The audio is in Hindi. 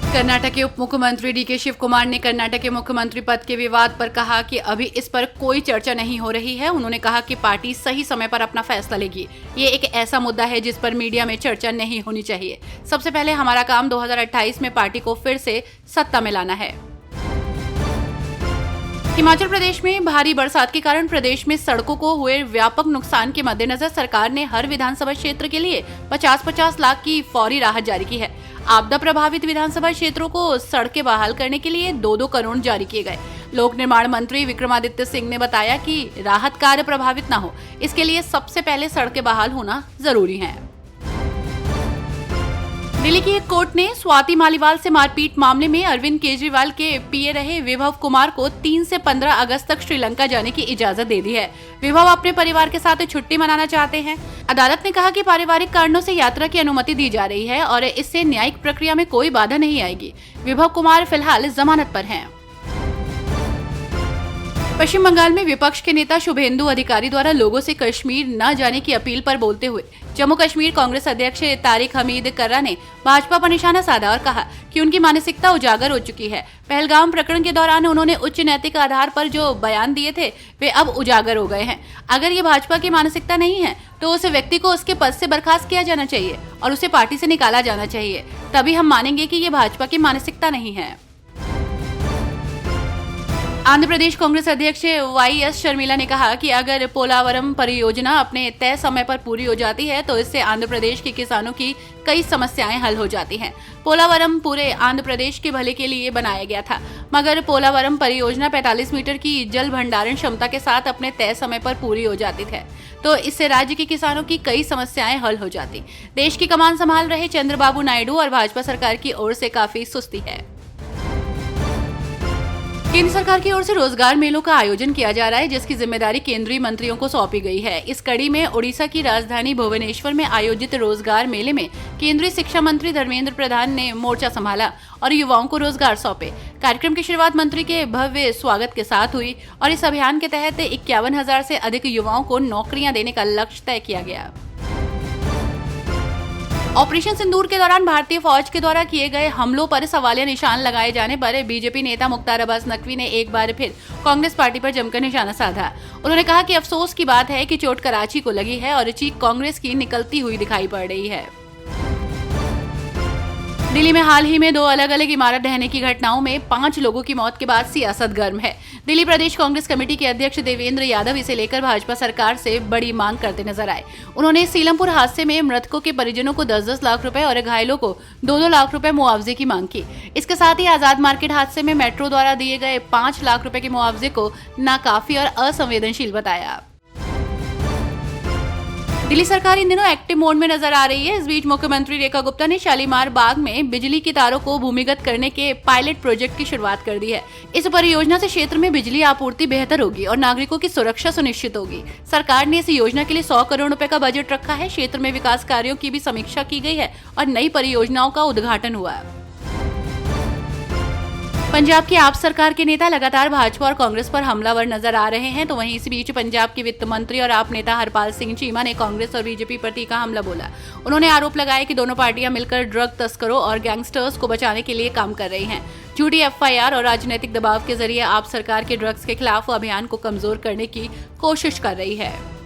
कर्नाटक के उप मुख्यमंत्री डीके शिव कुमार ने कर्नाटक के मुख्यमंत्री पद के विवाद पर कहा कि अभी इस पर कोई चर्चा नहीं हो रही है। उन्होंने कहा कि पार्टी सही समय पर अपना फैसला लेगी। ये एक ऐसा मुद्दा है जिस पर मीडिया में चर्चा नहीं होनी चाहिए। सबसे पहले हमारा काम 2028 में पार्टी को फिर से सत्ता में लाना है। हिमाचल प्रदेश में भारी बरसात के कारण प्रदेश में सड़कों को हुए व्यापक नुकसान के मद्देनजर सरकार ने हर विधानसभा क्षेत्र के लिए 50-50 लाख की फौरी राहत जारी की है। आपदा प्रभावित विधानसभा क्षेत्रों को सड़कें बहाल करने के लिए 2-2 करोड़ जारी किए गए। लोक निर्माण मंत्री विक्रमादित्य सिंह ने बताया कि राहत कार्य प्रभावित न हो, इसके लिए सबसे पहले सड़कें बहाल होना जरूरी है। दिल्ली की एक कोर्ट ने स्वाति मालीवाल से मारपीट मामले में अरविंद केजरीवाल के पीए रहे विभव कुमार को 3 से 15 अगस्त तक श्रीलंका जाने की इजाजत दे दी है। विभव अपने परिवार के साथ छुट्टी मनाना चाहते हैं। अदालत ने कहा कि पारिवारिक कारणों से यात्रा की अनुमति दी जा रही है और इससे न्यायिक प्रक्रिया में कोई बाधा नहीं आएगी। विभव कुमार फिलहाल जमानत पर हैं। पश्चिम बंगाल में विपक्ष के नेता शुभेंदु अधिकारी द्वारा लोगों से कश्मीर न जाने की अपील पर बोलते हुए जम्मू कश्मीर कांग्रेस अध्यक्ष तारिक हमीद कर्रा ने भाजपा पर निशाना साधा और कहा कि उनकी मानसिकता उजागर हो चुकी है। पहलगाम प्रकरण के दौरान उन्होंने उच्च नैतिक आधार पर जो बयान दिए थे वे अब उजागर हो गए हैं। अगर ये भाजपा की मानसिकता नहीं है तो उस व्यक्ति को उसके पद से बर्खास्त किया जाना चाहिए और उसे पार्टी से निकाला जाना चाहिए। तभी हम मानेंगे कि ये भाजपा की मानसिकता नहीं है। आंध्र प्रदेश कांग्रेस अध्यक्ष वाईएस शर्मिला ने कहा कि अगर पोलावरम परियोजना अपने तय समय पर पूरी हो जाती है तो इससे आंध्र प्रदेश के किसानों की कई समस्याएं हल हो जाती हैं। पोलावरम पूरे आंध्र प्रदेश के भले के लिए बनाया गया था, मगर पोलावरम परियोजना 45 मीटर की जल भंडारण क्षमता के साथ अपने तय समय पर पूरी हो जाती है तो इससे राज्य के किसानों की कई समस्याएं हल हो जाती। देश की कमान संभाल रहे चंद्रबाबू नायडू और भाजपा सरकार की ओर से काफी सुस्ती है। केंद्र सरकार की ओर से रोजगार मेलों का आयोजन किया जा रहा है, जिसकी जिम्मेदारी केंद्रीय मंत्रियों को सौंपी गई है। इस कड़ी में ओडिशा की राजधानी भुवनेश्वर में आयोजित रोजगार मेले में केंद्रीय शिक्षा मंत्री धर्मेंद्र प्रधान ने मोर्चा संभाला और युवाओं को रोजगार सौंपे। कार्यक्रम की शुरुआत मंत्री के भव्य स्वागत के साथ हुई और इस अभियान के तहत 51,000 से अधिक युवाओं को नौकरियां देने का लक्ष्य तय किया गया। ऑपरेशन सिंदूर के दौरान भारतीय फौज के द्वारा किए गए हमलों पर सवालिया निशान लगाए जाने पर बीजेपी नेता मुख्तार अब्बास नकवी ने एक बार फिर कांग्रेस पार्टी पर जमकर निशाना साधा। उन्होंने कहा कि अफसोस की बात है कि चोट कराची को लगी है और चीख कांग्रेस की निकलती हुई दिखाई पड़ रही है। दिल्ली में हाल ही में 2 अलग अलग इमारत ढहने की घटनाओं में 5 लोगों की मौत के बाद सियासत गर्म है। दिल्ली प्रदेश कांग्रेस कमेटी के अध्यक्ष देवेंद्र यादव इसे लेकर भाजपा सरकार से बड़ी मांग करते नजर आए। उन्होंने सीलमपुर हादसे में मृतकों के परिजनों को 10-10 लाख रुपए और घायलों को 2-2 लाख रुपए मुआवजे की मांग की। इसके साथ ही आजाद मार्केट हादसे में मेट्रो द्वारा दिए गए 5 लाख रुपए के मुआवजे को नाकाफी और असंवेदनशील बताया। दिल्ली सरकार इन दिनों एक्टिव मोड में नजर आ रही है। इस बीच मुख्यमंत्री रेखा गुप्ता ने शालीमार बाग में बिजली की तारों को भूमिगत करने के पायलट प्रोजेक्ट की शुरुआत कर दी है। इस परियोजना से क्षेत्र में बिजली आपूर्ति बेहतर होगी और नागरिकों की सुरक्षा सुनिश्चित होगी। सरकार ने इस योजना के लिए 100 करोड़ रुपए का बजट रखा है। क्षेत्र में विकास कार्यों की भी समीक्षा की गई है और नई परियोजनाओं का उद्घाटन हुआ है। पंजाब की आप सरकार के नेता लगातार भाजपा और कांग्रेस पर हमलावर नजर आ रहे हैं, तो वहीं इस बीच पंजाब के वित्त मंत्री और आप नेता हरपाल सिंह चीमा ने कांग्रेस और बीजेपी पर तीखा हमला बोला। उन्होंने आरोप लगाया कि दोनों पार्टियां मिलकर ड्रग तस्करों और गैंगस्टर्स को बचाने के लिए काम कर रही हैं। झूठी एफआईआर और राजनीतिक दबाव के जरिए आप सरकार के ड्रग्स के खिलाफ अभियान को कमजोर करने की कोशिश कर रही है।